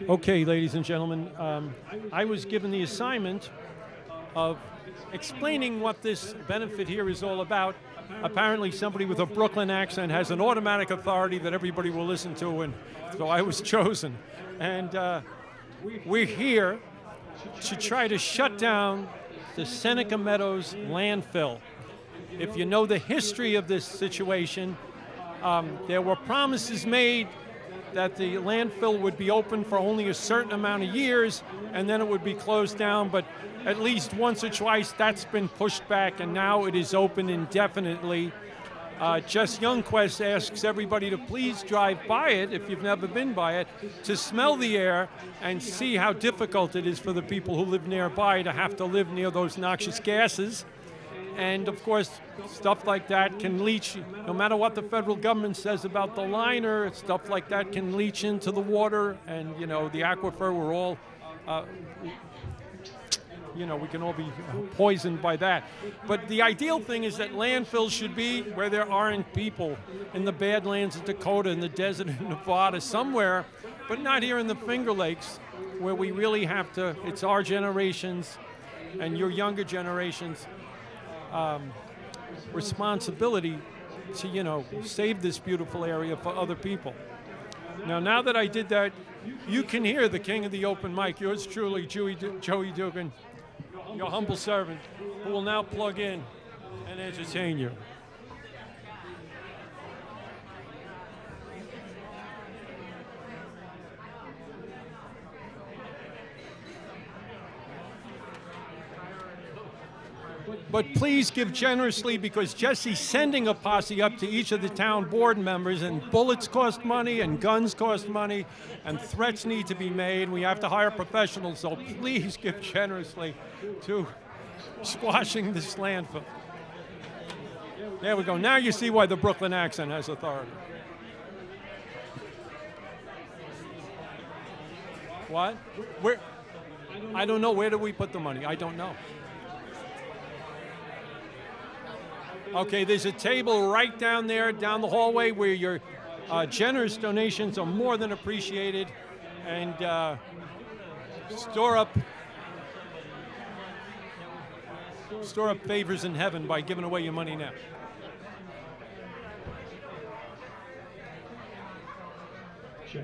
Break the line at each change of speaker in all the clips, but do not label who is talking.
Okay, ladies and gentlemen, I was given the assignment of explaining what this benefit here is all about. Apparently somebody with a Brooklyn accent has an automatic authority that everybody will listen to, and so I was chosen. And we're here to try to shut down the Seneca Meadows landfill. If you know the history of this situation, there were promises made that the landfill would be open for only a certain amount of years and then it would be closed down, but at least once or twice that's been pushed back and now it is open indefinitely. Jess Youngquest asks everybody to please drive by it, if you've never been by it, to smell the air and see how difficult it is for the people who live nearby to have to live near those noxious gases. And of course, stuff like that can leach, no matter what the federal government says about the liner, stuff like that can leach into the water and, you know, the aquifer, we're all, we can all be poisoned by that. But the ideal thing is that landfills should be where there aren't people, in the Badlands of Dakota, in the desert of Nevada, somewhere, but not here in the Finger Lakes, where we really have to, it's our generations and your younger generations, responsibility to, save this beautiful area for other people. Now that I did that, you can hear the king of the open mic, yours truly, Joey Dugan, your humble servant, who will now plug in and entertain you. But please give generously because Jesse's sending a posse up to each of the town board members, and bullets cost money and guns cost money and threats need to be made. We have to hire professionals, so please give generously to squashing this landfill. There we go. Now you see why the Brooklyn accent has authority. What? Where? I don't know. Where do we put the money? I don't know. Okay, there's a table right down there, down the hallway, where your generous donations are more than appreciated, and store up favors in heaven by giving away your money now.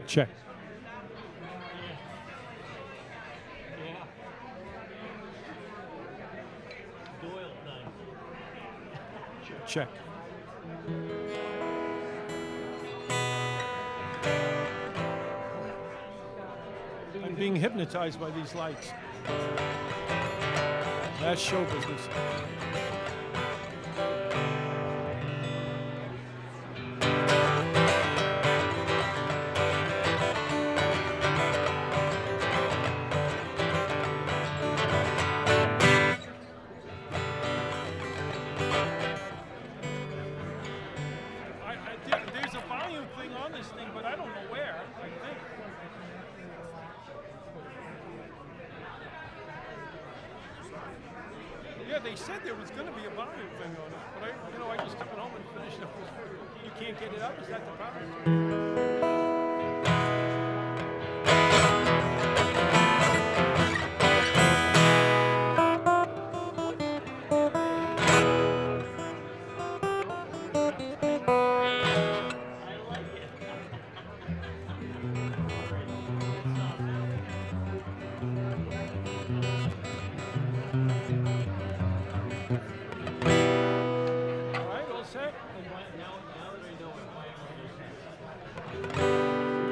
Check. Check. I'm being hypnotized by these lights. That's show business. There's a volume thing on this thing, but I don't know where, I think. Yeah, they said there was going to be a volume thing on it, but I just took it home and finished it. You can't get it up? Is that the problem?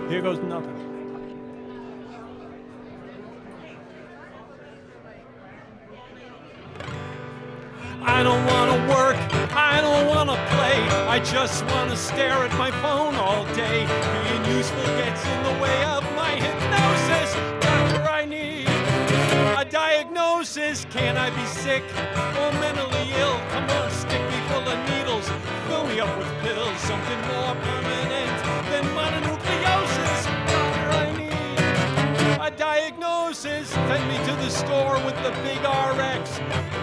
Here goes nothing. I don't want to work, I don't want to play, I just want to stare at my phone all day. Being useful gets in the way of my hypnosis. Doctor, I need a diagnosis. Can I be sick or mentally ill? Come on, stick me full of needles, fill me up with pills, something more permanent than mononucleosis. Doctor, I need a diagnosis. Send me to the store with the big RX.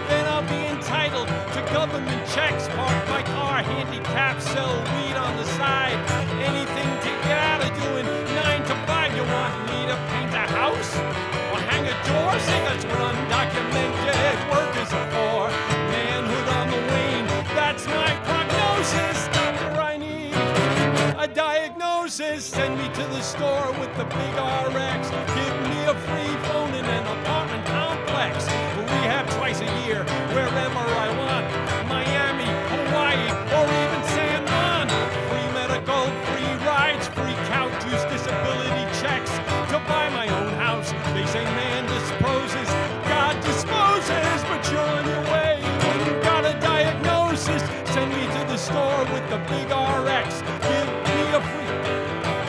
Then I'll be entitled to government checks. Park my car, handicap, sell weed on the side. Anything to get out of doing 9 to 5. You want me to pay see, that's what undocumented workers are for. Manhood on the wane, that's my prognosis. Doctor, I need a diagnosis. Send me to the store with the big RX. Give me a free phone in an apartment complex. Rehab twice a year, wherever I want. Miami, Hawaii, or even San Juan. Free medical, free rides, free couch use, disability checks. To buy my own house, they say man disposes, God disposes, but you're on your way. When you got a diagnosis, send me to the store with the big RX. Give me a free,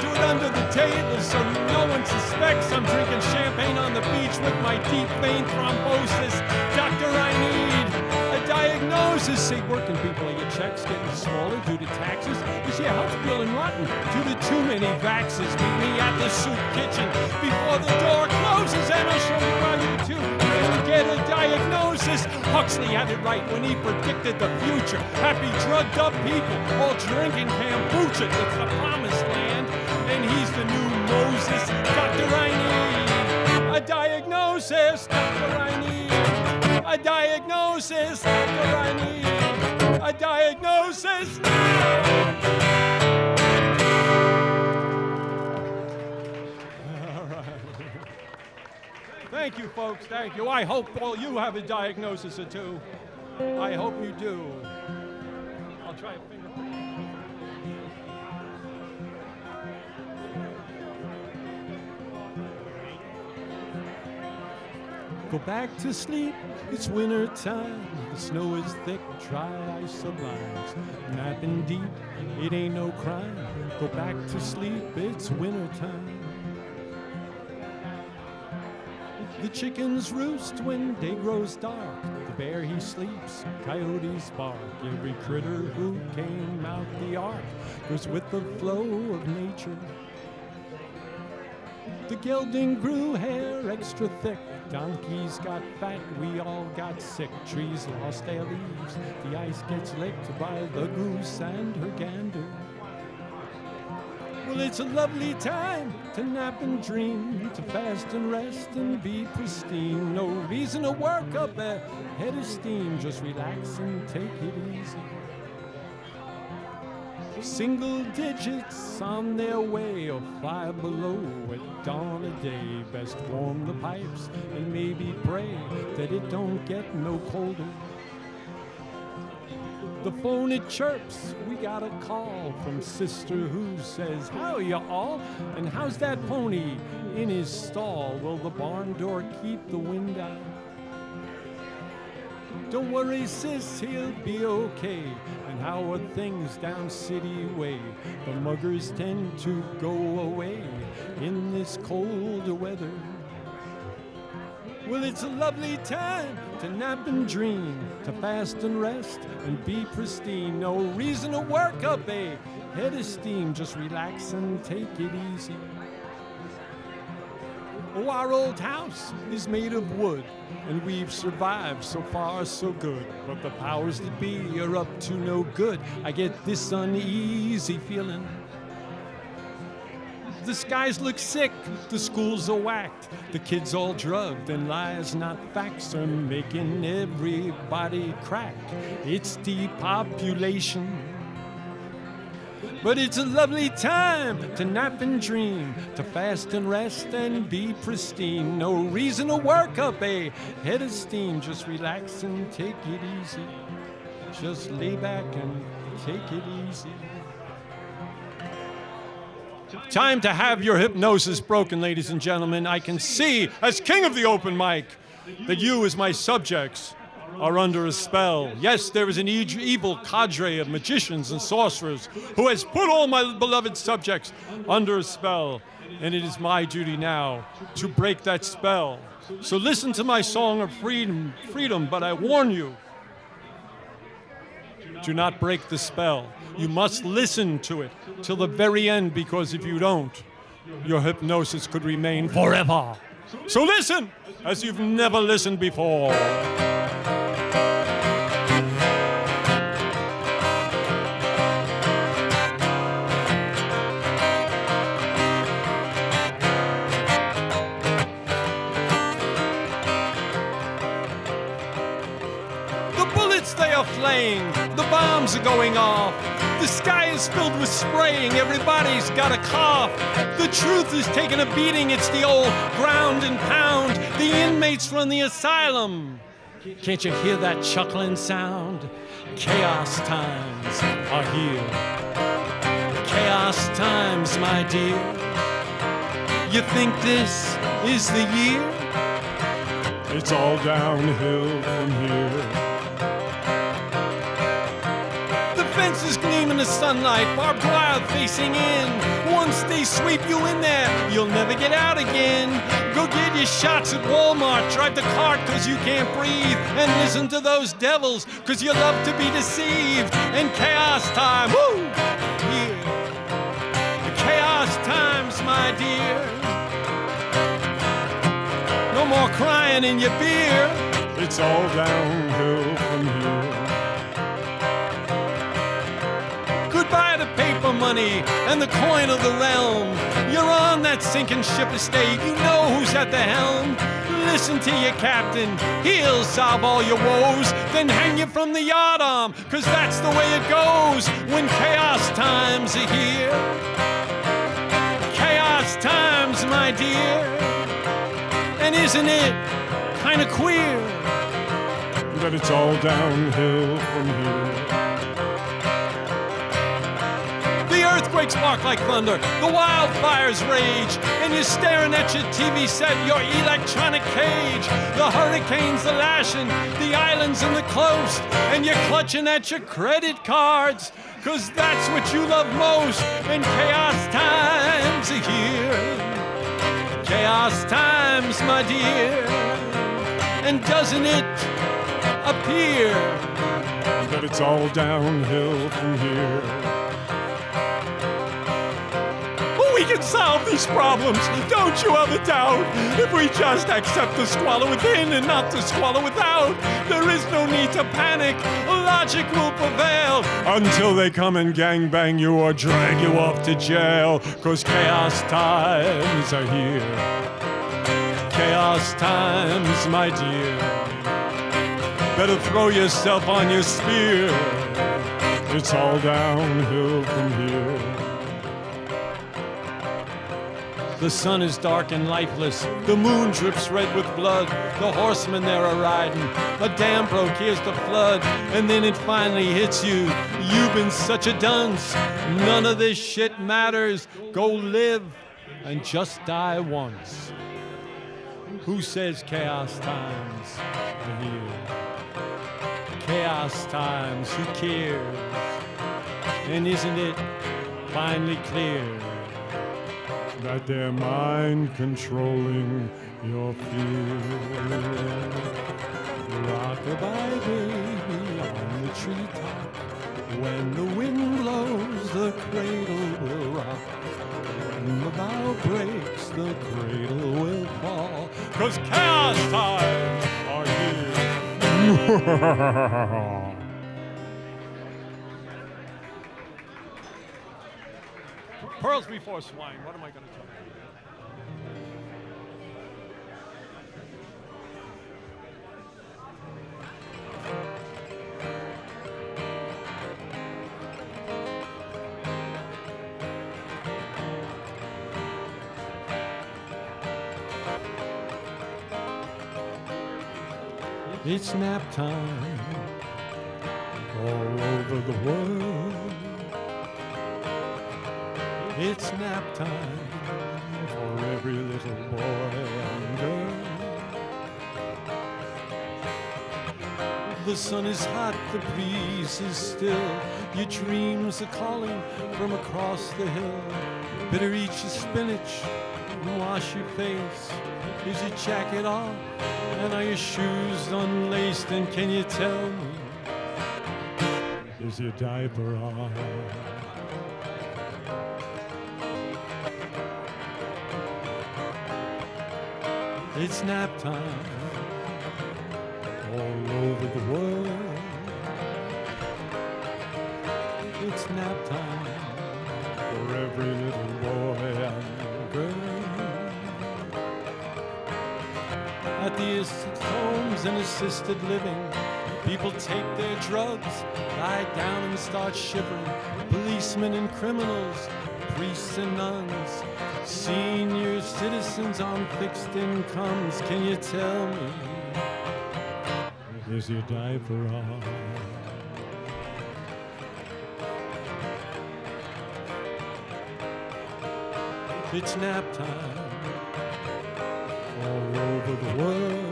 do it under the table so no one suspects I'm drinking champagne on the beach with my deep vein thrombosis. Doctor, I need a diagnosis. Say working people, your checks getting smaller due to taxes. Is your health feeling rotten due to too many vaxes? Meet me at the soup kitchen before the door closes, and I'll show you how you too can get a diagnosis. Huxley had it right when he predicted the future. Happy drugged up people all drinking kombucha. It's the promised land, and he's the new Moses. Doctor, I need a diagnosis. Doctor, I need a diagnosis. Doctor, I need a diagnosis. All right. Thank you, folks. Thank you. I hope all you have a diagnosis or two. I hope you do. I'll try a finger. Go back to sleep, it's winter time. The snow is thick, dry ice sublimes. Napping deep, it ain't no crime. Go back to sleep, it's winter time. The chickens roost when day grows dark. The bear he sleeps, coyotes bark. Every critter who came out the ark goes with the flow of nature. The gelding grew hair extra thick. Donkeys got fat, we all got sick. Trees lost their leaves, the ice gets licked by the goose and her gander. Well, it's a lovely time to nap and dream, to fast and rest and be pristine. No reason to work up a head of steam, just relax and take it easy. Single digits on their way or 5 below at dawn of day. Best warm the pipes and maybe pray that it don't get no colder. The phone it chirps, we got a call from sister who says, "How you all? And how's that pony in his stall? Will the barn door keep the wind out?" "Don't worry, sis, he'll be okay. And how are things down city way? The muggers tend to go away in this colder weather." Well, it's a lovely time to nap and dream, to fast and rest and be pristine. No reason to work up a head of steam, just relax and take it easy. Oh, our old house is made of wood, and we've survived, so far so good. But the powers that be are up to no good. I get this uneasy feeling. The skies look sick, the schools are whacked, the kids all drugged, and lies not facts are making everybody crack. It's depopulation. But it's a lovely time to nap and dream, to fast and rest and be pristine. No reason to work up a head of steam, just relax and take it easy. Just lay back and take it easy. Time to have your hypnosis broken, ladies and gentlemen. I can see, as king of the open mic, that you as my subjects are under a spell. Yes, there is an evil cadre of magicians and sorcerers who has put all my beloved subjects under a spell, and it is my duty now to break that spell. So listen to my song of freedom, but I warn you, do not break the spell. You must listen to it till the very end, because if you don't, your hypnosis could remain forever. So listen as you've never listened before. flaying, the bombs are going off. The sky is filled with spraying, everybody's got a cough. The truth is taking a beating, it's the old ground and pound. The inmates run the asylum. Can't you hear that chuckling sound? Chaos times are here. Chaos times, my dear. You think this is the year? It's all downhill from here. The fences gleam in the sunlight, barbed wire facing in. Once they sweep you in there, you'll never get out again. Go get your shots at Walmart, drive the cart cause you can't breathe, and listen to those devils cause you love to be deceived. And chaos time, woo, yeah. Chaos times, my dear. No more crying in your beer. It's all downhill from here. Goodbye to paper money and the coin of the realm. You're on that sinking ship of state. You know who's at the helm. Listen to your captain. He'll solve all your woes. Then hang you from the yardarm, cause that's the way it goes when chaos times are here. Chaos times, my dear. And isn't it kind of queer that it's all downhill from here? The earthquakes spark like thunder, the wildfires rage, and you're staring at your TV set, your electronic cage. The hurricanes are lashing, the islands and the coast, and you're clutching at your credit cards, cause that's what you love most, and chaos times are here. Chaos times, my dear, and doesn't it appear that it's all downhill from here? We can solve these problems, don't you have a doubt, if we just accept the squalor within and not the squalor without. There is no need to panic, logic will prevail until they come and gangbang you or drag you off to jail, cause chaos times are here. Chaos times, my dear. Better throw yourself on your spear. It's all downhill from here. The sun is dark and lifeless. The moon drips red with blood. The horsemen there are riding. A dam broke, here's the flood. And then it finally hits you. You've been such a dunce. None of this shit matters. Go live and just die once. Who says chaos times are here? Chaos times, who cares? And isn't it finally clear that they're mind controlling your fear? Rock-a-bye baby on the treetop. When the wind blows, the cradle will rock. When the bow breaks, the cradle will fall. 'Cause chaos times are here. Pearls before swine. What am I going to tell you? It's nap time all over the world. It's nap time for every little boy and girl. The sun is hot, the breeze is still. Your dreams are calling from across the hill. Better eat your spinach and wash your face. Is your jacket off and are your shoes unlaced? And can you tell me, is your diaper on? It's nap time all over the world. It's nap time for every little boy and girl. At the assisted homes and assisted living, People take their drugs, lie down and start shivering. Policemen and criminals, priests and nuns, senior citizens on fixed incomes. Can you tell me, is your diaper on? It's nap time all over the world.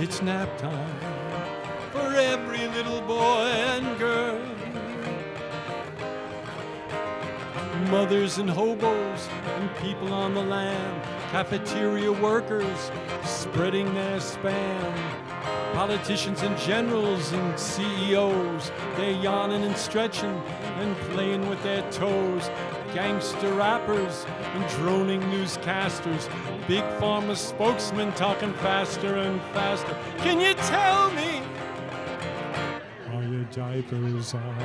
It's nap time for every little boy and girl. Mothers and hobos and people on the lam, cafeteria workers spreading their spam. Politicians and generals and CEOs, they're yawning and stretching and playing with their toes. Gangster rappers and droning newscasters, big pharma spokesmen talking faster and faster. Can you tell me, are your diapers on?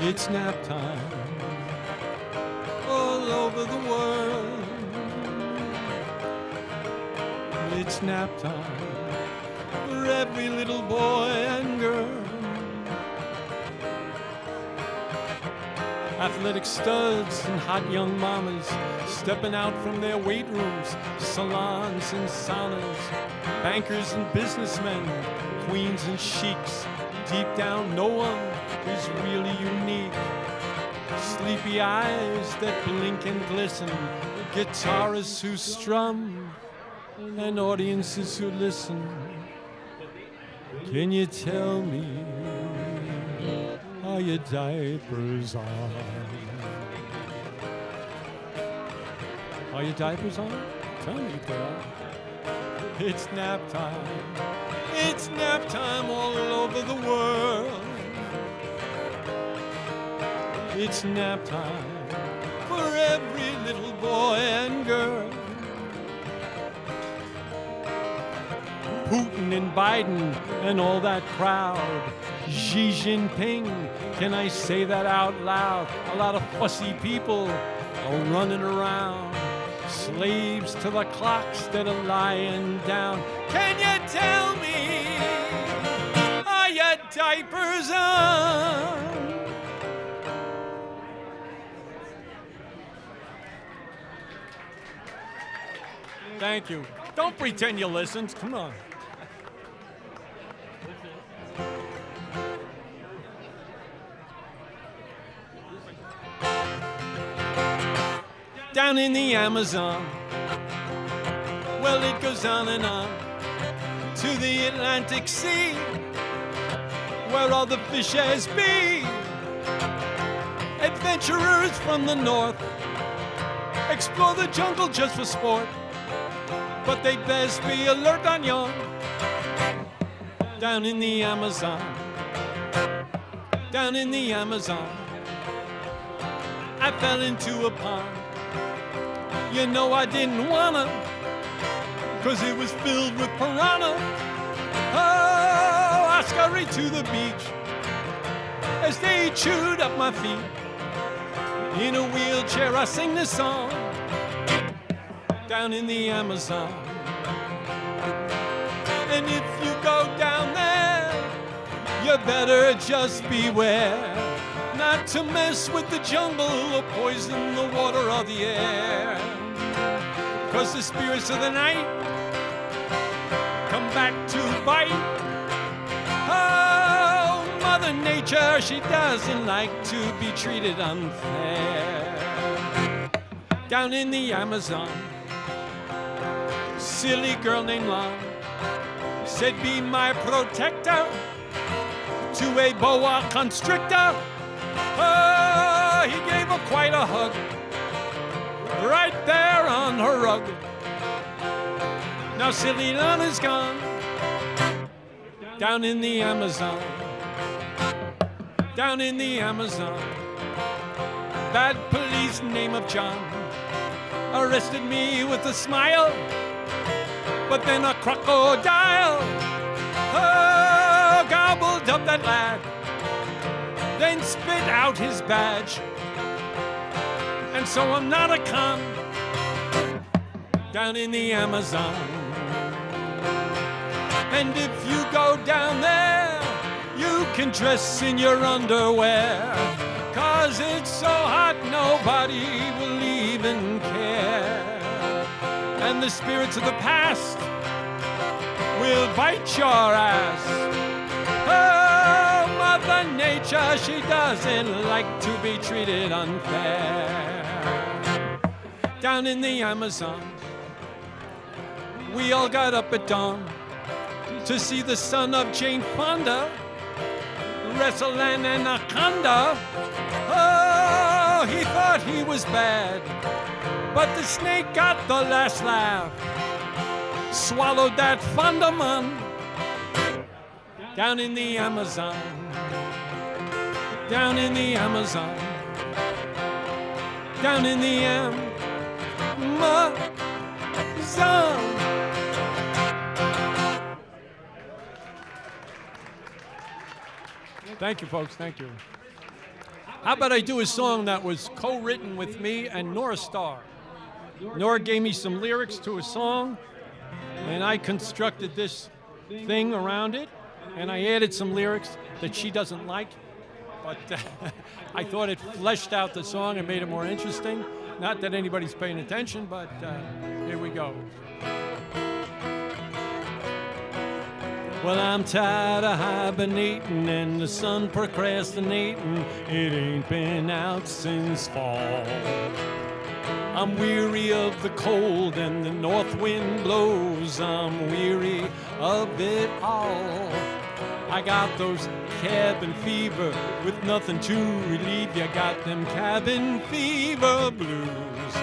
It's nap time all over the world. It's nap time for every little boy and girl. Athletic studs and hot young mamas stepping out from their weight rooms, salons and saunas. Bankers and businessmen, queens and sheiks. Deep down, no one is really unique. Sleepy eyes that blink and glisten, guitarists who strum, and audiences who listen. Can you tell me, are your diapers on? Are your diapers on? Tell me if they are. It's nap time. It's nap time all over the world. It's nap time for every little boy and girl. Putin and Biden and all that crowd. Xi Jinping, can I say that out loud? A lot of fussy people are running around. Slaves to the clocks that are lying down. Can you tell me, are your diapers on? Thank you. Don't pretend you listened. Come on. Down in the Amazon, well, it goes on and on to the Atlantic Sea, where all the fishes be. Adventurers from the north explore the jungle just for sport, but they best be alert on young. Down in the Amazon, down in the Amazon, I fell into a pond. You know I didn't wanna, 'cause it was filled with piranha. Oh, I scurried to the beach as they chewed up my feet. In a wheelchair I sing this song, down in the Amazon. And if you go down there, you better just beware not to mess with the jungle or poison the water or the air. 'Cause the spirits of the night come back to bite. Oh, Mother Nature, she doesn't like to be treated unfair. Down in the Amazon, silly girl named Lon said, be my protector, to a boa constrictor. Oh, he gave her quite a hug, right there on her rug. Now silly Lon is gone, down in the Amazon, down in the Amazon. Bad police name of John arrested me with a smile, but then a crocodile, oh, gobbled up that lad, then spit out his badge and so I'm not a con down in the Amazon. And if you go down there, you can dress in your underwear, 'cause it's so hot nobody will even care. And the spirits of the past will bite your ass. Oh, Mother Nature, she doesn't like to be treated unfair. Down in the Amazon, we all got up at dawn to see the son of Jane Fonda wrestle an anaconda. Oh, he thought he was bad, but the snake got the last laugh. Swallowed that Fonda man down in the Amazon. Down in the Amazon. Down in the Amazon. Thank you, folks. Thank you. How about I do a song that was co-written with me and Nora Starr? Nora gave me some lyrics to a song, and I constructed this thing around it, and I added some lyrics that she doesn't like, but I thought it fleshed out the song and made it more interesting. Not that anybody's paying attention, but here we go. Well, I'm tired of hibernating and the sun procrastinating. It ain't been out since fall. I'm weary of the cold and the north wind blows. I'm weary of it all. I got those cabin fever with nothing to relieve you. Got them cabin fever blues.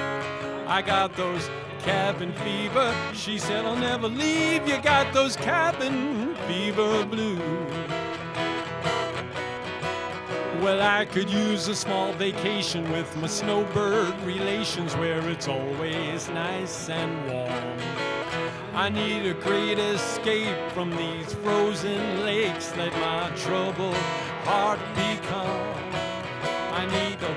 I got those cabin fever. She said, I'll never leave. You got those cabin fever blues. Well, I could use a small vacation with my snowbird relations where it's always nice and warm. I need a great escape from these frozen lakes. Let my troubled heart be calm. I need a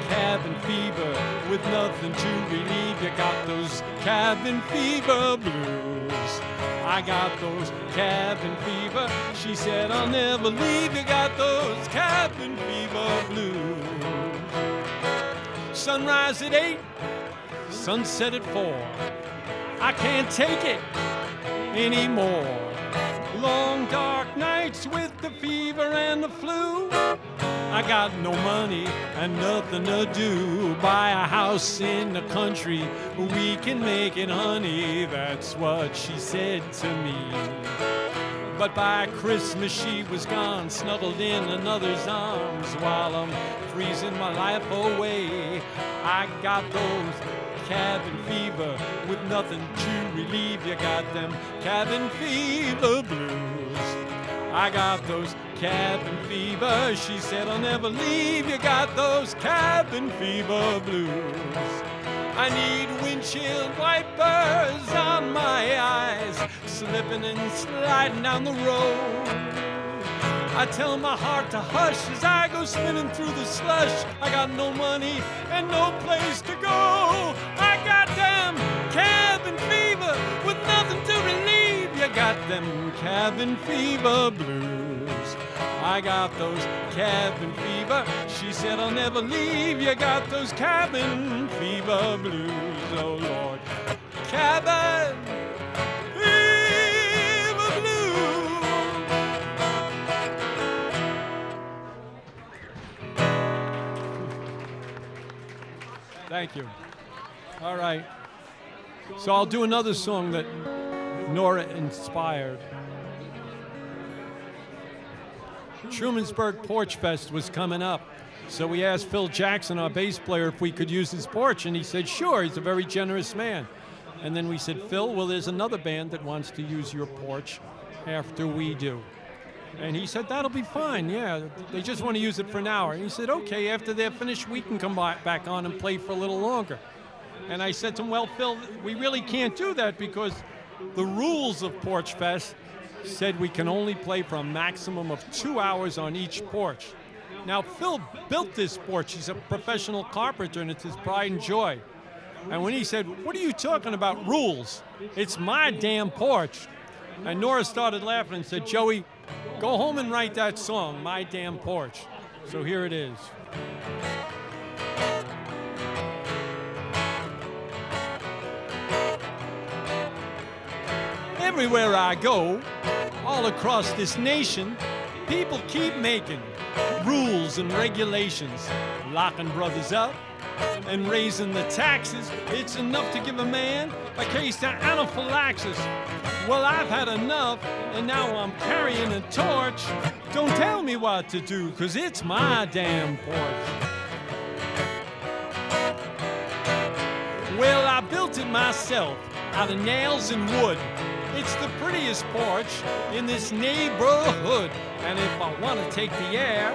cabin fever with nothing to relieve. You got those cabin fever blues. I got those cabin fever. She said, I'll never leave. You got those cabin fever blues. Sunrise at 8, sunset at 4. I can't take it anymore. Long dark nights with the fever and the flu. I got no money and nothing to do. Buy a house in the country, we can make it, honey. That's what she said to me. But by Christmas she was gone, snuggled in another's arms while I'm freezing my life away. I got those cabin fever with nothing to relieve. You got them cabin fever blues. I got those cabin fever. She said, I'll never leave. You got those cabin fever blues. I need windshield wipers on my eyes, slipping and sliding down the road. I tell my heart to hush as I go spinning through the slush. I got no money and no place to go. I got them cabin fever with nothing to relieve. You got them cabin fever blues. I got those cabin fever. She said, I'll never leave. You got those cabin fever blues. Oh, Lord. Cabin fever blues. Thank you. All right. So I'll do another song that Nora inspired. Trumansburg Porch Fest was coming up, so we asked Phil Jackson, our bass player, if we could use his porch, and he said, sure, he's a very generous man. And then we said, Phil, well, there's another band that wants to use your porch after we do. And he said, that'll be fine, yeah, they just want to use it for an hour. And he said, okay, after they're finished, we can come back on and play for a little longer. And I said to him, well, Phil, we really can't do that because the rules of Porch Fest said we can only play for a maximum of 2 hours on each porch. Now, Phil built this porch. He's a professional carpenter, and it's his pride and joy. And when he said, "What are you talking about, rules? It's my damn porch." And Nora started laughing and said, "Joey, go home and write that song, My Damn Porch." So here it is. Everywhere I go, all across this nation, people keep making rules and regulations, locking brothers up and raising the taxes. It's enough to give a man a case of anaphylaxis. Well, I've had enough, and now I'm carrying a torch. Don't tell me what to do, 'cause it's my damn porch. Well, I built it myself out of nails and wood. It's the prettiest porch in this neighborhood. And if I want to take the air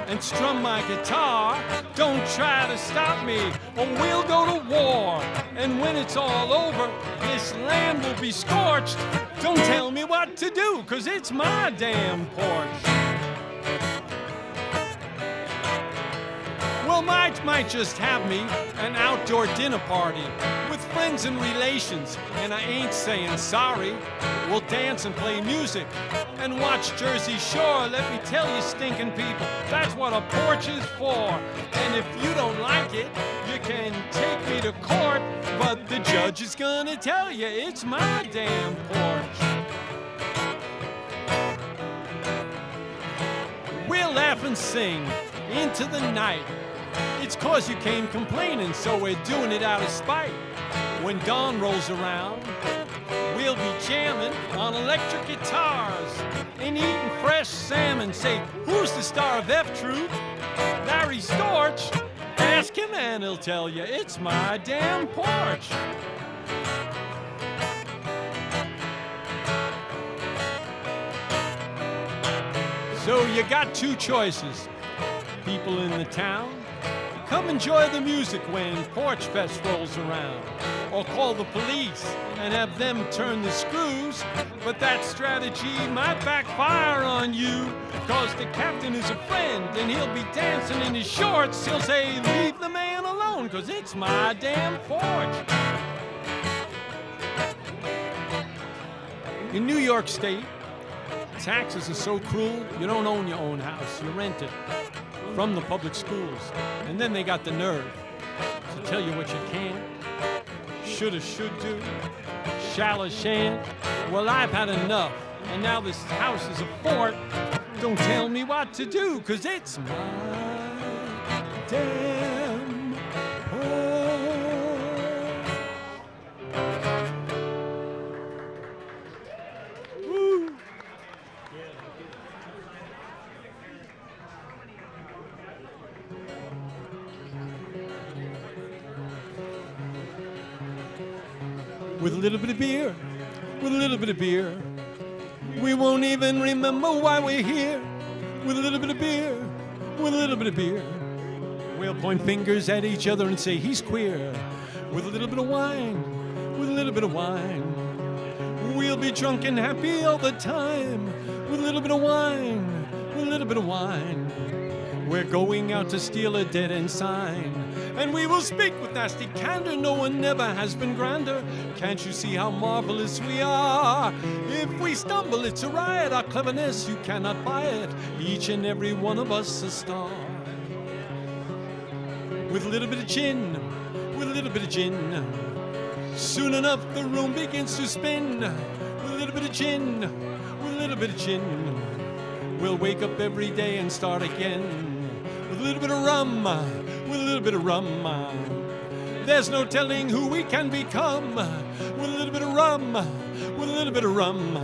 and strum my guitar, don't try to stop me or we'll go to war. And when it's all over, this land will be scorched. Don't tell me what to do, 'cause it's my damn porch. Well, might just have me an outdoor dinner party with friends and relations, and I ain't saying sorry. We'll dance and play music and watch Jersey Shore. Let me tell you, stinking people, that's what a porch is for. And if you don't like it, you can take me to court, but the judge is gonna tell you it's my damn porch. We'll laugh and sing into the night. It's 'cause you came complaining, so we're doing it out of spite. When dawn rolls around, we'll be jamming on electric guitars and eating fresh salmon. Say, who's the star of F-Troop? Larry Storch. Ask him and he'll tell you it's my damn porch. So you got two choices. People in the town, come enjoy the music when Porch Fest rolls around. Or call the police and have them turn the screws. But that strategy might backfire on you, 'cause the captain is a friend and he'll be dancing in his shorts. He'll say, leave the man alone, 'cause it's my damn porch. In New York State, taxes are so cruel, you don't own your own house, you rent it from the public schools. And then they got the nerve to tell you what you can't, shoulda, should do, shalla, shan't. Well, I've had enough, and now this house is a fort. Don't tell me what to do, 'cause it's my damn porch. Woo. With a little bit of beer, with a little bit of beer, we won't even remember why we're here. With a little bit of beer, with a little bit of beer, we'll point fingers at each other and say he's queer. With a little bit of wine, with a little bit of wine, we'll be drunk and happy all the time. With a little bit of wine, with a little bit of wine, we're going out to steal a dead-end sign. And we will speak with nasty candor, no one never has been grander. Can't you see how marvelous we are? If we stumble, it's a riot, our cleverness, you cannot buy it. Each and every one of us a star. With a little bit of gin, with a little bit of gin, soon enough the room begins to spin. With a little bit of gin, with a little bit of gin, we'll wake up every day and start again. With a little bit of rum, with a little bit of rum, there's no telling who we can become. With a little bit of rum, with a little bit of rum,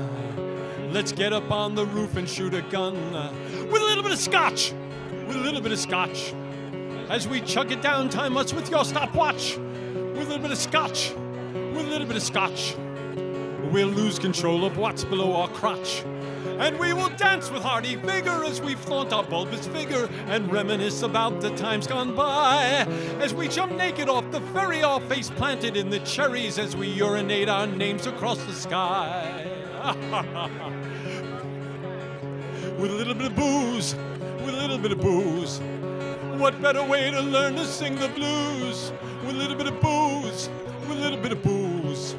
let's get up on the roof and shoot a gun. With a little bit of scotch, with a little bit of scotch, as we chug it down, time us with your stopwatch. With a little bit of scotch, with a little bit of scotch, we'll lose control of what's below our crotch. And we will dance with hearty vigor as we flaunt our bulbous figure and reminisce about the times gone by. As we jump naked off the ferry, our face planted in the cherries, as we urinate our names across the sky. With a little bit of booze, with a little bit of booze. What better way to learn to sing the blues? With a little bit of booze, with a little bit of booze.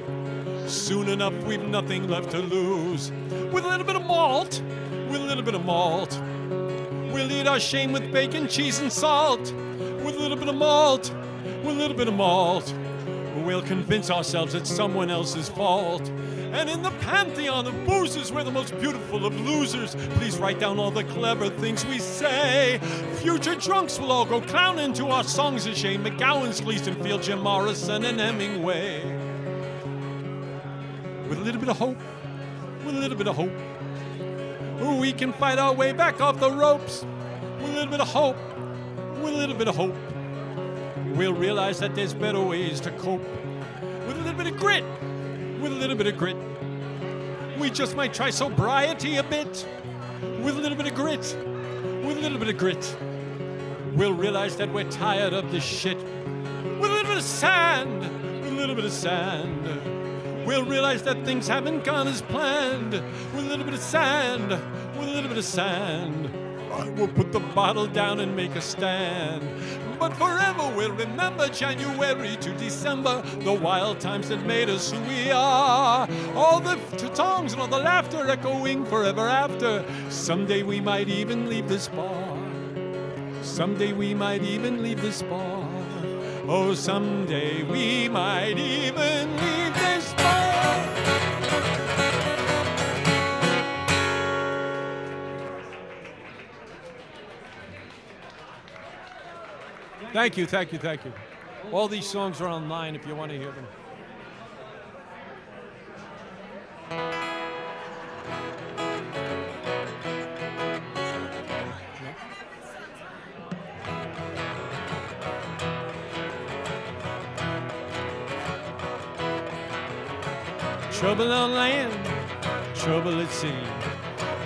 Soon enough, we've nothing left to lose. With a little bit of malt, with a little bit of malt. We'll eat our shame with bacon, cheese, and salt. With a little bit of malt, with a little bit of malt. We'll convince ourselves it's someone else's fault. And in the pantheon of boozers, we're the most beautiful of losers. Please write down all the clever things we say. Future drunks will all go clowning to our songs of shame. McGowan's, Gleason Field, Jim Morrison, and Hemingway. With a little bit of hope, with a little bit of hope, we can fight our way back off the ropes. With a little bit of hope, with a little bit of hope, we'll realize that there's better ways to cope. With a little bit of grit, with a little bit of grit, we just might try sobriety a bit. With a little bit of grit, with a little bit of grit, we'll realize that we're tired of this shit. With a little bit of sand, with a little bit of sand, we'll realize that things haven't gone as planned. With a little bit of sand, with a little bit of sand, we'll put the bottle down and make a stand. But forever we'll remember January to December, the wild times that made us who we are. All the songs and all the laughter echoing forever after. Someday we might even leave this bar. Someday we might even leave this bar. Oh, someday we might even leave this bar. Thank you, thank you, thank you. All these songs are online if you want to hear them. Trouble on land, trouble at sea.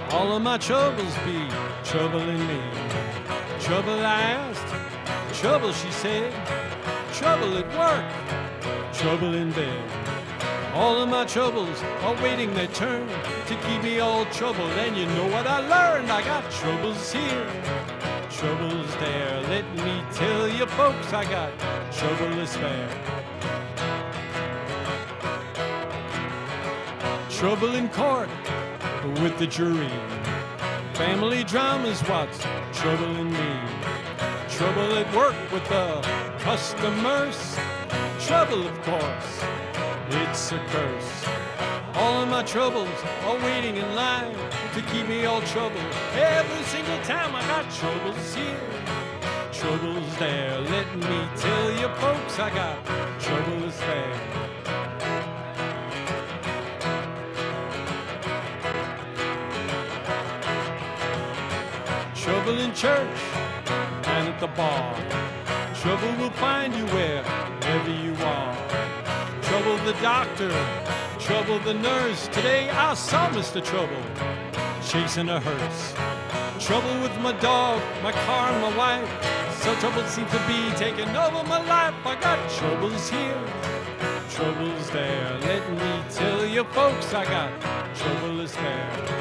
All of my troubles be trouble in me. Trouble I asked, trouble she said. Trouble at work, trouble in bed. All of my troubles are waiting their turn to keep me all troubled. And you know what I learned? I got troubles here, troubles there. Let me tell you folks, I got trouble to spare. Trouble in court with the jury. Family drama's what's trouble in me. Trouble at work with the customers. Trouble, of course, it's a curse. All of my troubles are waiting in line to keep me all troubled. Every single time I got troubles here, troubles there. Let me tell you folks, I got trouble to spare. Trouble in church and at the bar. Trouble will find you wherever you are. Trouble the doctor, trouble the nurse. Today I saw Mr. Trouble chasing a hearse. Trouble with my dog, my car, and my wife. So trouble seems to be taking over my life. I got troubles here, troubles there. Let me tell you folks, I got trouble to spare.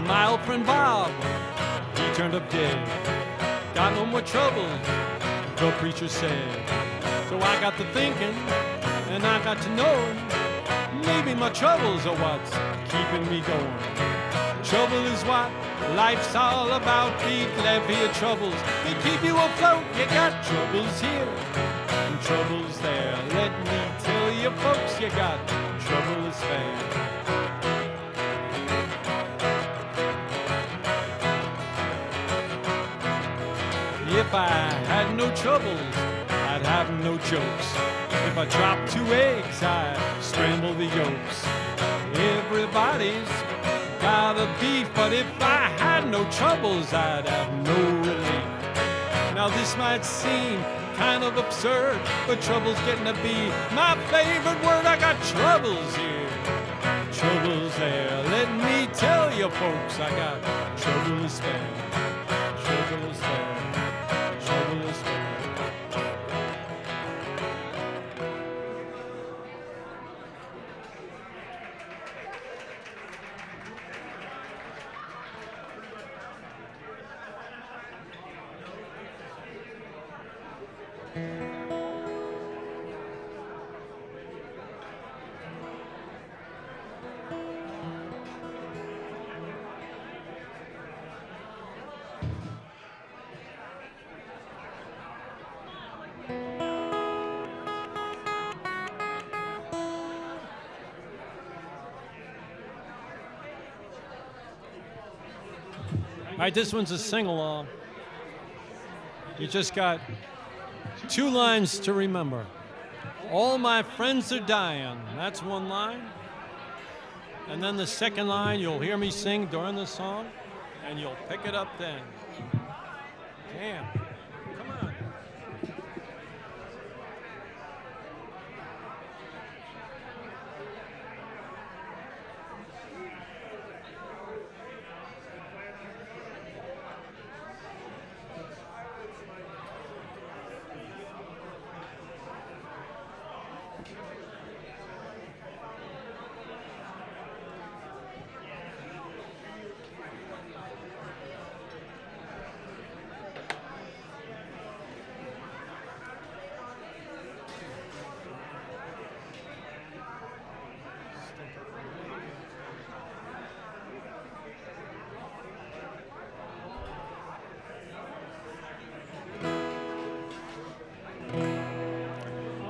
My old friend Bob, he turned up dead. Got no more troubles, the preacher said. So I got to thinking, and I got to knowing, maybe my troubles are what's keeping me going. Trouble is what life's all about. Be glad for your troubles, they keep you afloat. You got troubles here and troubles there. Let me tell you folks, you got trouble to spare. If I had no troubles, I'd have no jokes. If I dropped 2 eggs, I'd scramble the yolks. Everybody's got a beef, but if I had no troubles, I'd have no relief. Now this might seem kind of absurd, but trouble's getting to be my favorite word. I got troubles here, troubles there. Let me tell you folks, I got trouble to spare. Trouble to spare. right, this one's a sing-along. You just got 2 lines to remember. All my friends are dying. That's one line. And then the second line, you'll hear me sing during the song, and you'll pick it up then. Damn. Come on.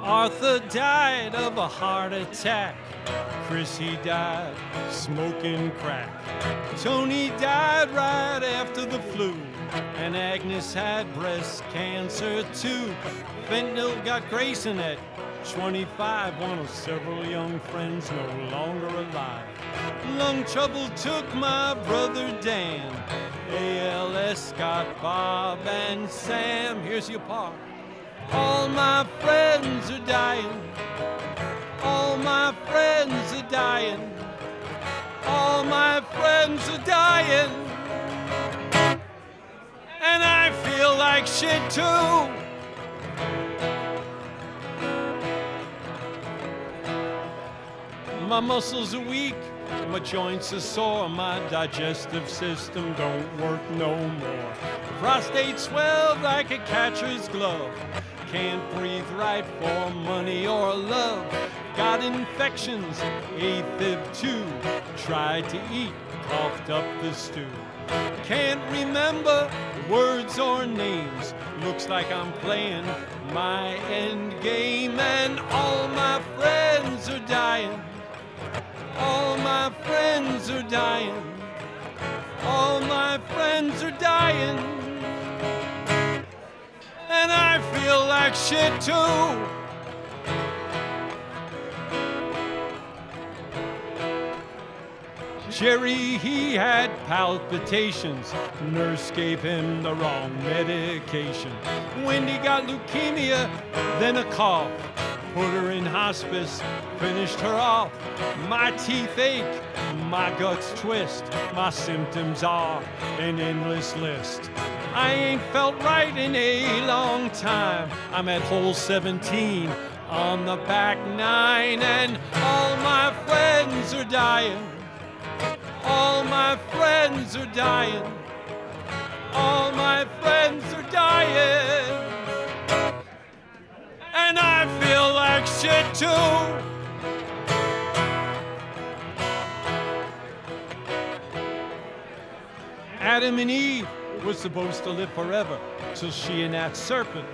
Arthur died of a heart attack. Chrissy died smoking crack. Tony died right after the flu. And Agnes had breast cancer too. Fentanyl got Grayson at 25. One of several young friends no longer alive. Lung trouble took my brother Dan. ALS got Bob and Sam. Here's your part. All my friends are dying. All my friends are dying. All my friends are dying. And I feel like shit too. My muscles are weak, my joints are sore, my digestive system don't work no more. Prostate swelled like a catcher's glove. Can't breathe right for money or love. Got infections, AFib too. Tried to eat, coughed up the stew. Can't remember words or names. Looks like I'm playing my end game. And all my friends are dying. All my friends are dying. All my friends are dying. And I feel like shit too. Jerry, he had palpitations. Nurse gave him the wrong medication. Wendy got leukemia, then a cough. Put her in hospice, finished her off. My teeth ache, my guts twist. My symptoms are an endless list. I ain't felt right in a long time. I'm at hole 17 on the back 9. And all my friends are dying. All my friends are dying. All my friends are dying. And I feel like shit too. Adam and Eve were supposed to live forever till she and that serpent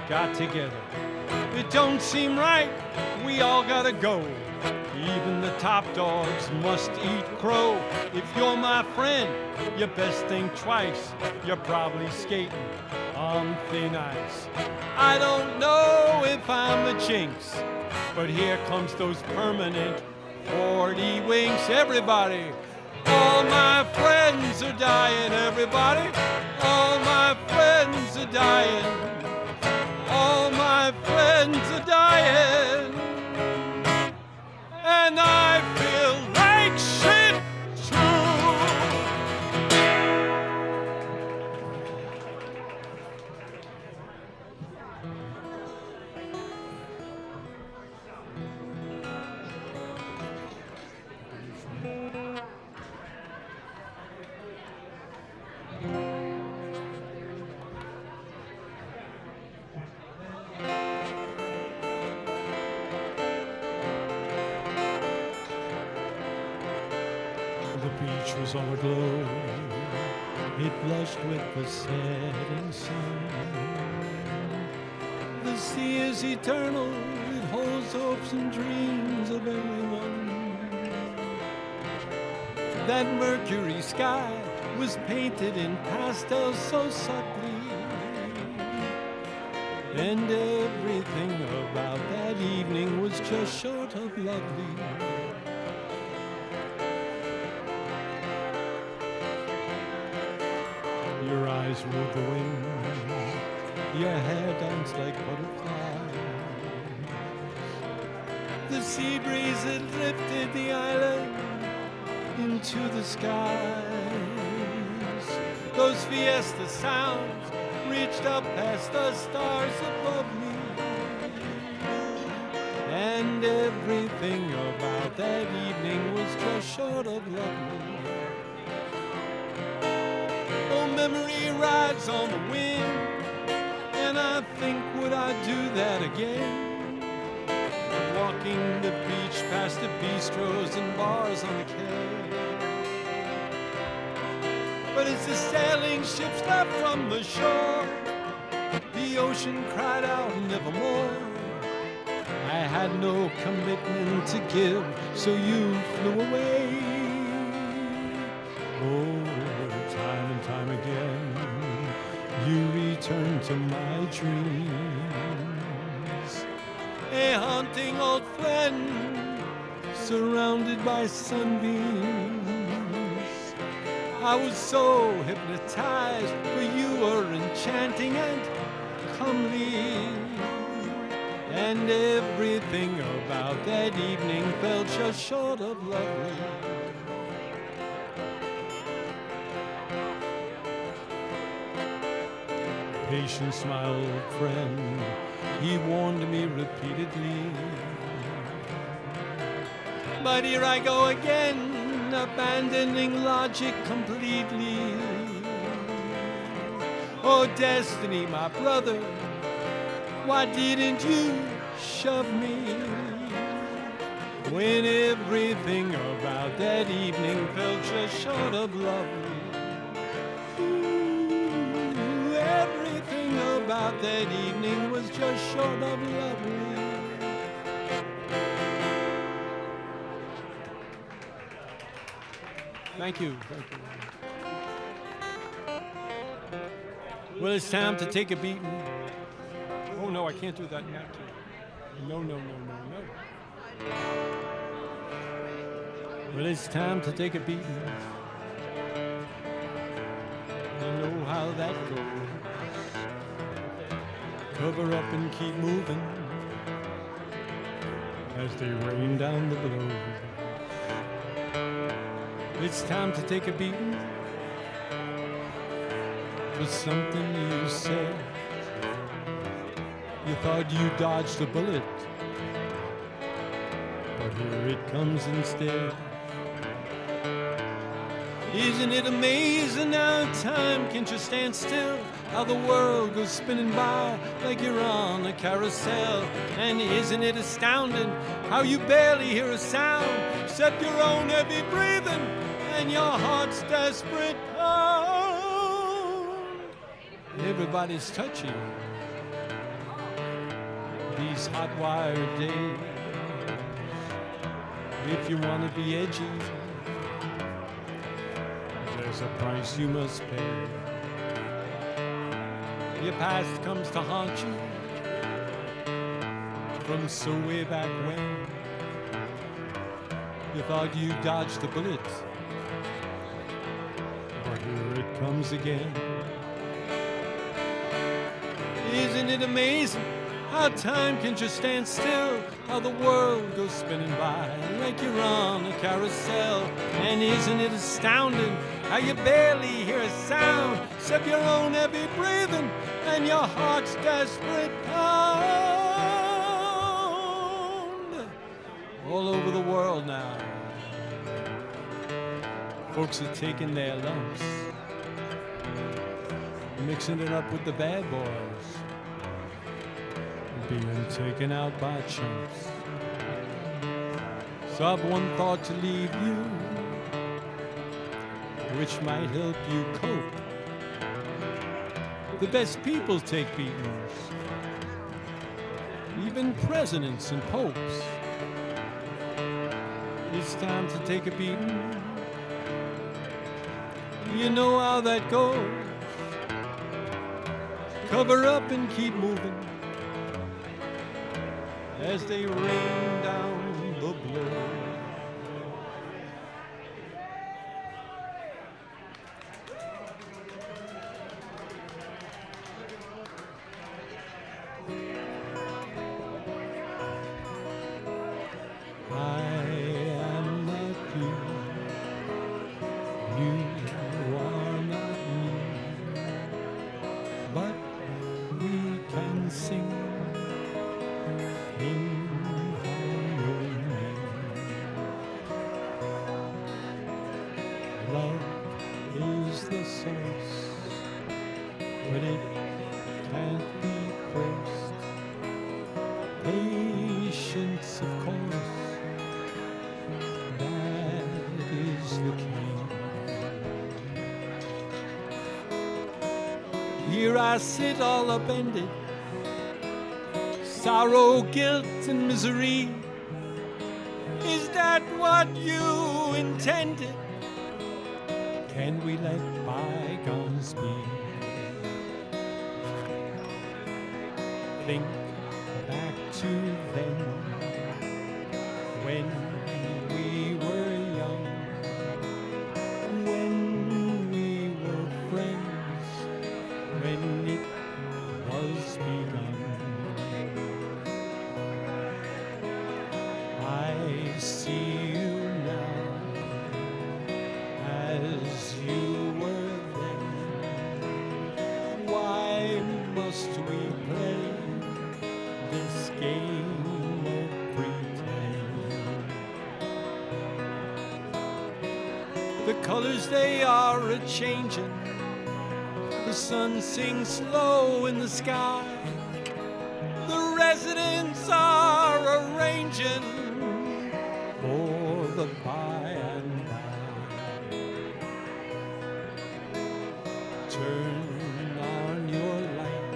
got together. It don't seem right, we all gotta go. Even the top dogs must eat crow. If you're my friend, you best think twice. You're probably skating on thin ice. I don't know if I'm a jinx, but here comes those permanent 40 winks. Everybody, all my friends are dying. Everybody, all my friends are dying. All my friends are dying. And I feel like shit was all aglow. It blushed with the setting sun. The sea is eternal. It holds hopes and dreams of everyone. That Mercury sky was painted in pastel so subtly, and everything about that evening was just short of lovely. Your eyes rode the wind, your hair danced like butterflies. The sea breeze had lifted the island into the skies. Those fiesta sounds reached up past the stars above me, and everything about that evening was just short of lovely. Oh, memory rides on the wind, and I think would I do that again? Walking the beach past the bistros and bars on the quay. But as the sailing ships left from the shore, the ocean cried out nevermore. I had no commitment to give, so you flew away. Oh, time and time again, you returned to my dreams. A haunting old friend, surrounded by sunbeams. I was so hypnotized, for you were enchanting and comely, and everything about that evening felt just short of lovely. Patient smile, old friend, he warned me repeatedly. But here I go again, abandoning logic completely. Oh, destiny, my brother, why didn't you shove me? When everything about that evening felt just short of lovely. Ooh, everything about that evening was just short of lovely. Thank you. Thank you. Well, it's time to take a beating. Oh, no, I can't do that in that key. No, no, no, no, no. Well, it's time to take a beating. You know how that goes. Cover up and keep moving as they rain down the blows. It's time to take a beating for something you said. You thought you dodged a bullet, but here it comes instead. Isn't it amazing how time can just stand still? How the world goes spinning by like you're on a carousel. And isn't it astounding how you barely hear a sound except your own heavy breathing and your heart's desperate pound? Everybody's touchy these hot-wired days. If you want to be edgy, there's a price you must pay. Your past comes to haunt you from so way back when. You thought you dodged the bullet, but here it comes again. Isn't it amazing how time can just stand still? How the world goes spinning by like you're on a carousel. And isn't it astounding how you barely hear a sound except your own heavy breathing and your heart's desperate pound? All over the world now, folks are taking their lumps, mixing it up with the bad boys, being taken out by chumps. So I've one thought to leave you, which might help you cope. The best people take beatings, even presidents and popes. It's time to take a beating. You know how that goes. Cover up and keep moving as they rain down the blow. Here I sit all upended, sorrow, guilt, and misery. Is that what you intended? Can we let bygones be? Think back to then, when we were young, when we were friends, when it was begun. I see you now as you were then. Why must we play this game of pretend? The colors they are a-changing, the sun sings slow in the sky, the residents are arranging for the by and by. Turn on your light,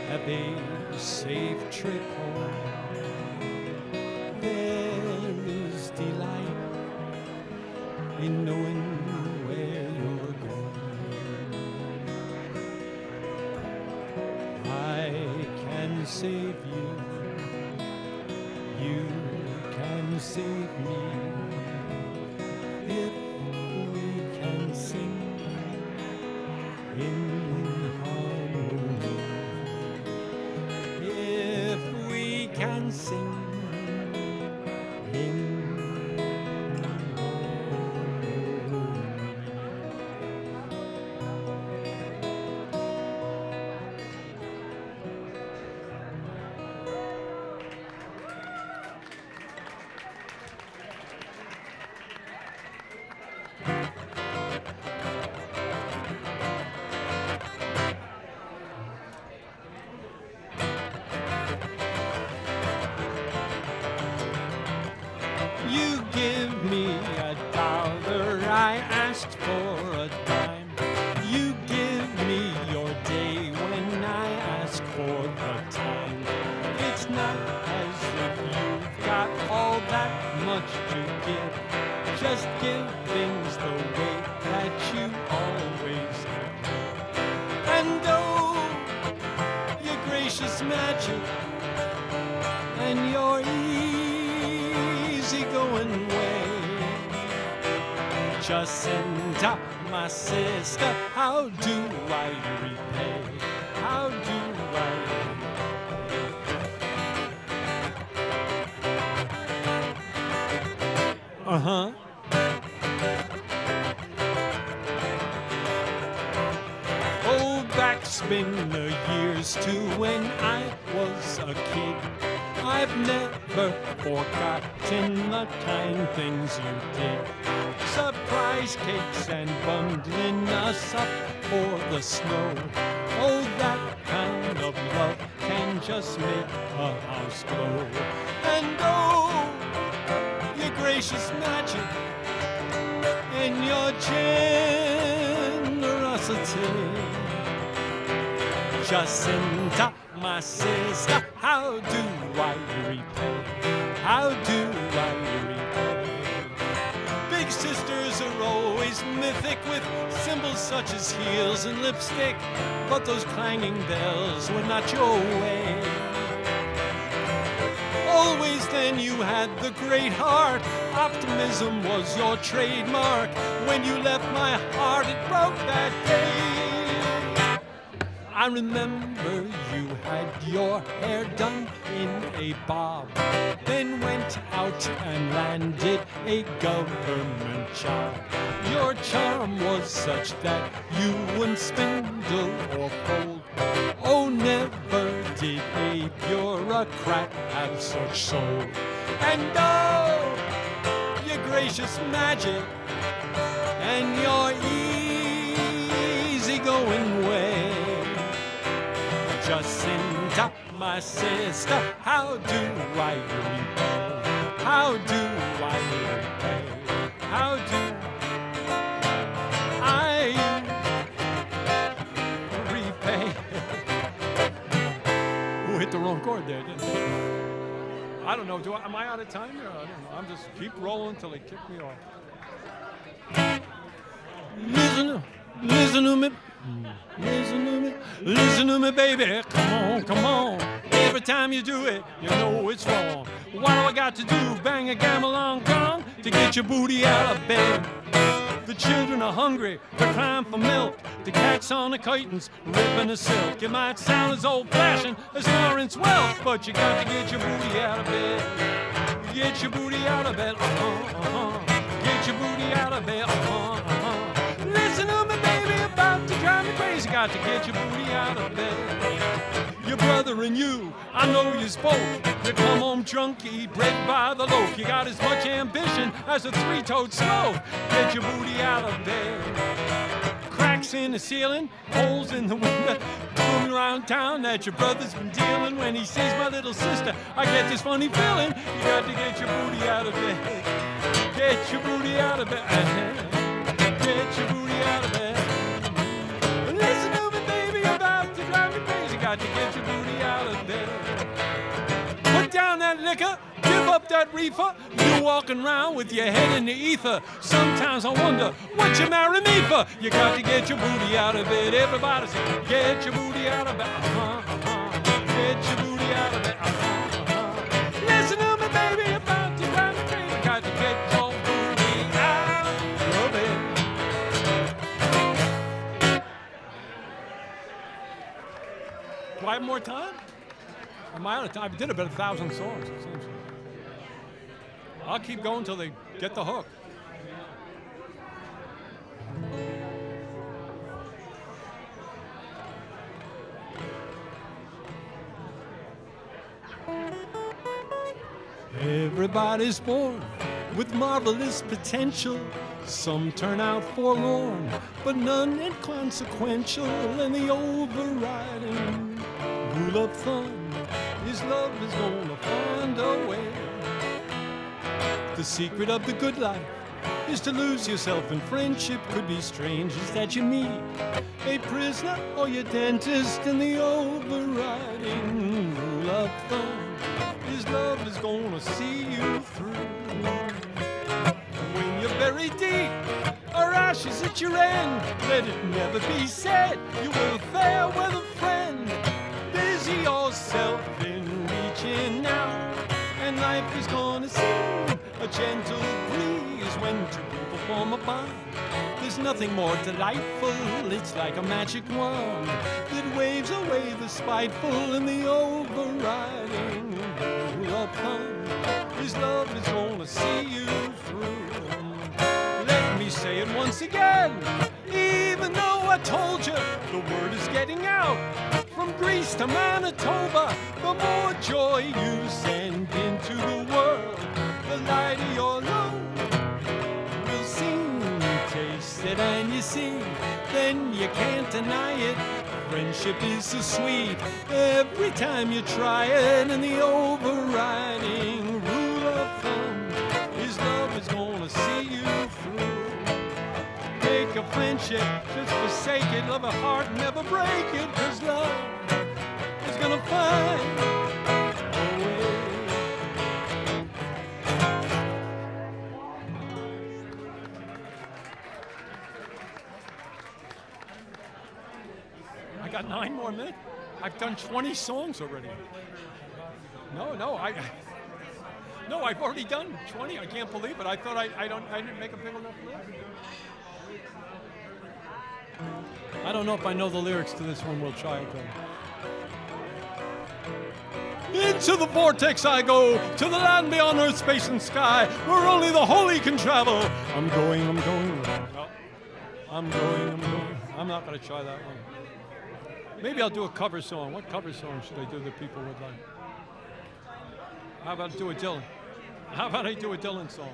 have a safe trip home. There is delight in knowing where you're going. I can save you, you can save me, if we can sing in harmony. If we can sing in harmony. You give me $1, I asked for a dime. You give me your day when I ask for the time. It's not as if you've got all that much to give. Just give things the way that you always have. And oh, your gracious magic and your easy-going way. Jacinta, my sister, how do I repay? How do I repay? Uh-huh. Oh, backspin the years to when I was a kid. I've never forgotten the kind things you did. Surprise cakes and bundling us up for the snow. Oh, that kind of love can just make a house glow. And oh, your gracious magic and your generosity. Jacinta, my sister, how do I repay? How do I repay? Big sisters are always mythic with symbols such as heels and lipstick, but those clanging bells were not your way. Always then you had the great heart, optimism was your trademark. When you left my heart, it broke that day. I remember you had your hair done in a bob, then went out and landed a government job. Your charm was such that you wouldn't spindle or fold. Oh, never did a bureaucrat have such soul. And oh, your gracious magic and your easygoing way. Jacinta, my sister, how do I repay? How do I repay? How do I repay? Who hit the wrong chord there, didn't I? I don't know. Am I out of time here? I don't know. I'm just keep rolling until they kick me off. Listen to me. Listen to me, baby. Come on. Every time you do it, you know it's wrong. What do I got to do? Bang a gamelan gong to get your booty out of bed. The children are hungry, they're crying for milk. The cat's on the curtains, ripping the silk. It might sound as old-fashioned as Lawrence Welk, but you got to get your booty out of bed. Get your booty out of bed. Get your booty out of bed. Listen to me, baby, about to drive me crazy. Got to get your booty out of bed. Your brother and you, I know you spoke. You come home drunk, eat bread by the loaf. You got as much ambition as a three-toed sloth. Get your booty out of bed. Cracks in the ceiling, holes in the window. Roaming around town that your brother's been dealing. When he sees my little sister, I get this funny feeling. You got to get your booty out of bed. Get your booty out of bed. Get your booty out of bed. Listen to me, baby, about to drive me crazy. Got to get your booty out of bed. Put down that liquor, give up that reefer. You're walking around with your head in the ether. Sometimes I wonder what you marry me for. You got to get your booty out of bed. Everybody say, get your booty out of bed. Get your booty out of bed. Listen to me, baby, about to drive me crazy. Got to get your booty out of bed. Do I have more time? Am I out of time? I did about 1,000 songs, it seems. I'll keep going until they get the hook. Everybody's born with marvelous potential. Some turn out forlorn, but none inconsequential. And the overriding rule of thumb is love is gonna find a way. The secret of the good life is to lose yourself, and friendship could be strangers that you meet. A prisoner or your dentist, and the overriding rule of thumb is love is gonna see you through. When you're very deep or ashes at your end, let it never be said you will fare with a friend. Busy yourself in reaching out, and life is gonna seem a gentle breeze when two people form a bond. There's nothing more delightful, it's like a magic wand that waves away the spiteful, and the overriding rule of thumb is love is gonna see you through. Let me say it once again, even though I told you, the word is getting out. From Greece to Manitoba, the more joy you send into the world, the lighter your load will seem. Taste it and you see, then you can't deny it. Friendship is so sweet every time you try it, and the overriding rule of thumb is love is gonna see you through. Make a friendship, just forsake it. Love a heart, never break it, 'cause love is gonna find a way. got 9 more minutes? I've done 20 songs already. No, I've already done 20. I can't believe it. I thought I didn't make a big enough list. I don't know if I know the lyrics to this one. We'll try it though. Into the vortex I go, to the land beyond earth, space, and sky, where only the holy can travel. I'm going. Well, I'm going. I'm not going to try that one. Maybe I'll do a cover song. What cover song should I do that people would like? How about I do a Dylan? How about I do a Dylan song?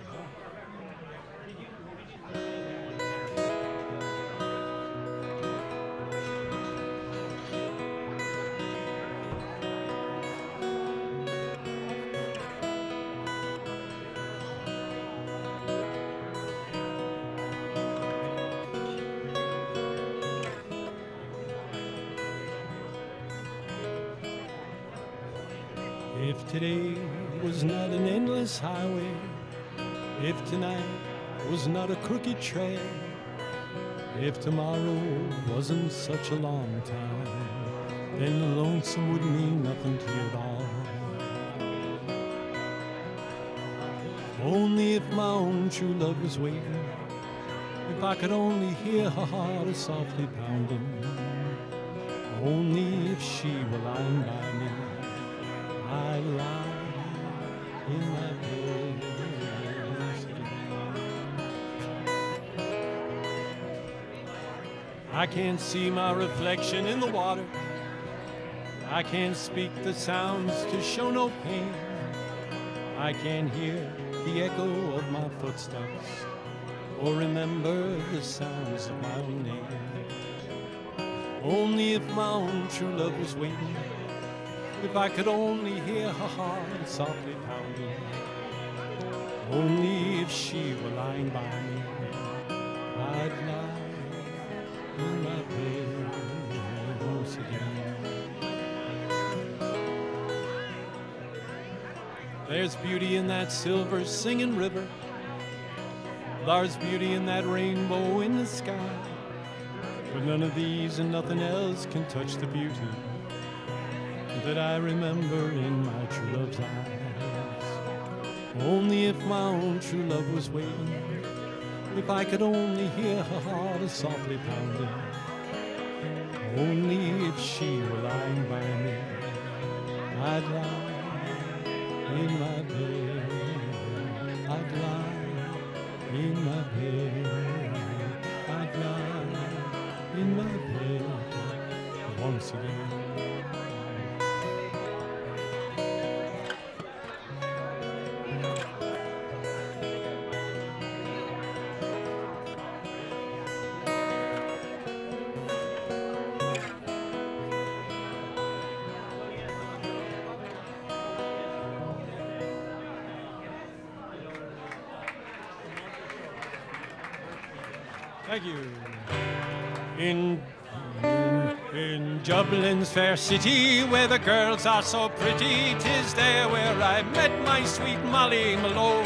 If today was not an endless highway, if tonight was not a crooked trail, if tomorrow wasn't such a long time, then lonesome would mean nothing to you at all. Only if my own true love was waiting, if I could only hear her heart softly pounding, only if she were lying by me, I'd lie in my bed. I can't see my reflection in the water. I can't speak the sounds to show no pain. I can't hear the echo of my footsteps or remember the sounds of my own name. Only if my own true love was waiting, if I could only hear her heart softly pounding, only if she were lying by me, I'd lie in my bed once again. There's beauty in that silver singing river. There's beauty in that rainbow in the sky. But none of these and nothing else can touch the beauty that I remember in my true love's eyes. Only if my own true love was waiting, if I could only hear her heart softly pounding, only if she were lying by me, I'd lie in my bed. I'd lie in my bed. I'd lie in my bed once again. Thank you. In Dublin's fair city, where the girls are so pretty, 'tis there where I met my sweet Molly Malone.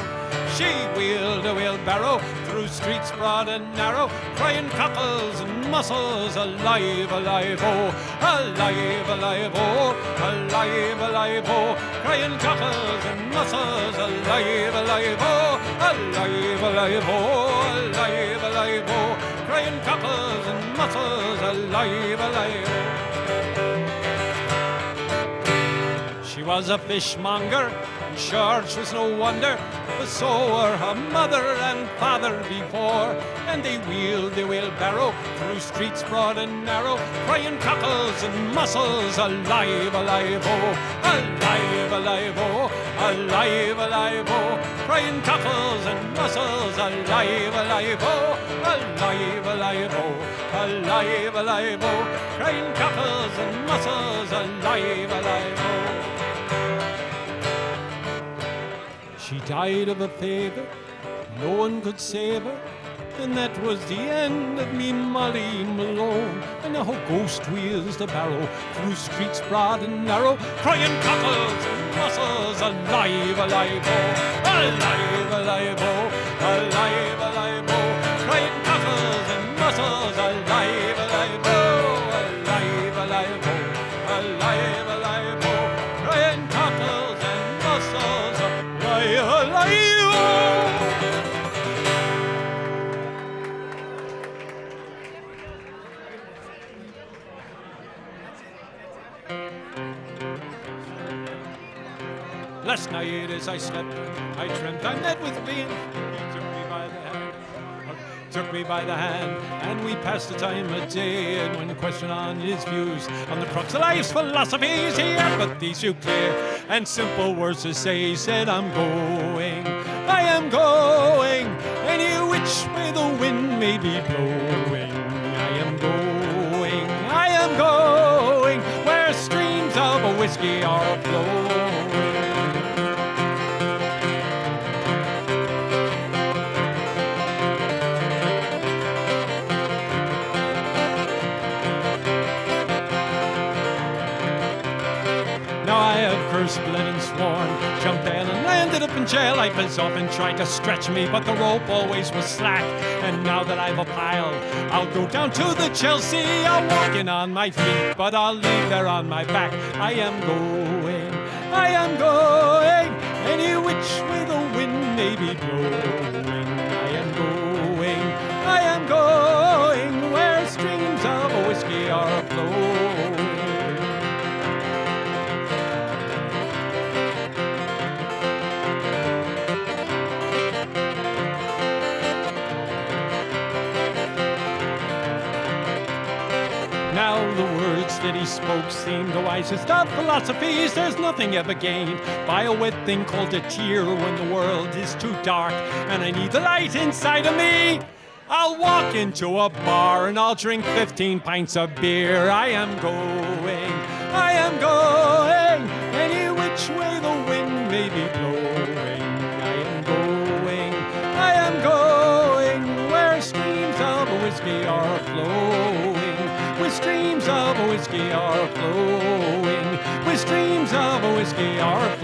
She wheeled a wheelbarrow through streets broad and narrow, crying cockles and mussels, alive, alive, oh, alive, alive, oh, alive, alive, oh, crying cockles and mussels, alive, alive, oh, alive, alive, oh, alive, alive, oh, crying cockles and mussels, alive, alive, oh. She was a fishmonger, and George was no wonder, but so were her mother and father before, and they wheeled the wheelbarrow through streets broad and narrow, crying cockles and mussels, alive, alive, oh, alive, alive, oh, alive, alive, oh, crying cockles and mussels, alive, alive, oh, alive, alive, oh, alive, alive, oh, crying cockles and mussels, alive, alive, oh. She died of a fever, no one could save her, and that was the end of me Molly Malone. And now her ghost wheels the barrow through streets broad and narrow, crying cockles and mussels, alive, alive, oh, alive, alive, oh, alive, alive, oh, crying cockles and mussels, alive, alive, oh, alive, alive. Last night as I slept, I dreamt I met with being. He took me by the hand, and we passed the time of day. And when questioned on his views on the crux of life's philosophies, he had but these few clear and simple words to say. He said, I am going, any which way the wind may be blowing. I am going, where streams of whiskey are flowing. Now I have cursed, bled, and sworn, jumped bail and landed up in jail. Life has often tried to stretch me, but the rope always was slack. And now that I've a pile, I'll go down to the Chelsea. I'll walk in on my feet, but I'll leave there on my back. I am going, any which way the wind may be blowing. I am going, where streams of whiskey are flowing. Now the words that he spoke seemed the wisest of philosophies. There's nothing ever gained by a wet thing called a tear when the world is too dark and I need the light inside of me. I'll walk into a bar and I'll drink 15 pints of beer. I am going, any which way the wind may be blowing. I am going, where streams of whiskey are flowing. Where streams of whiskey are flowing. Where streams of whiskey are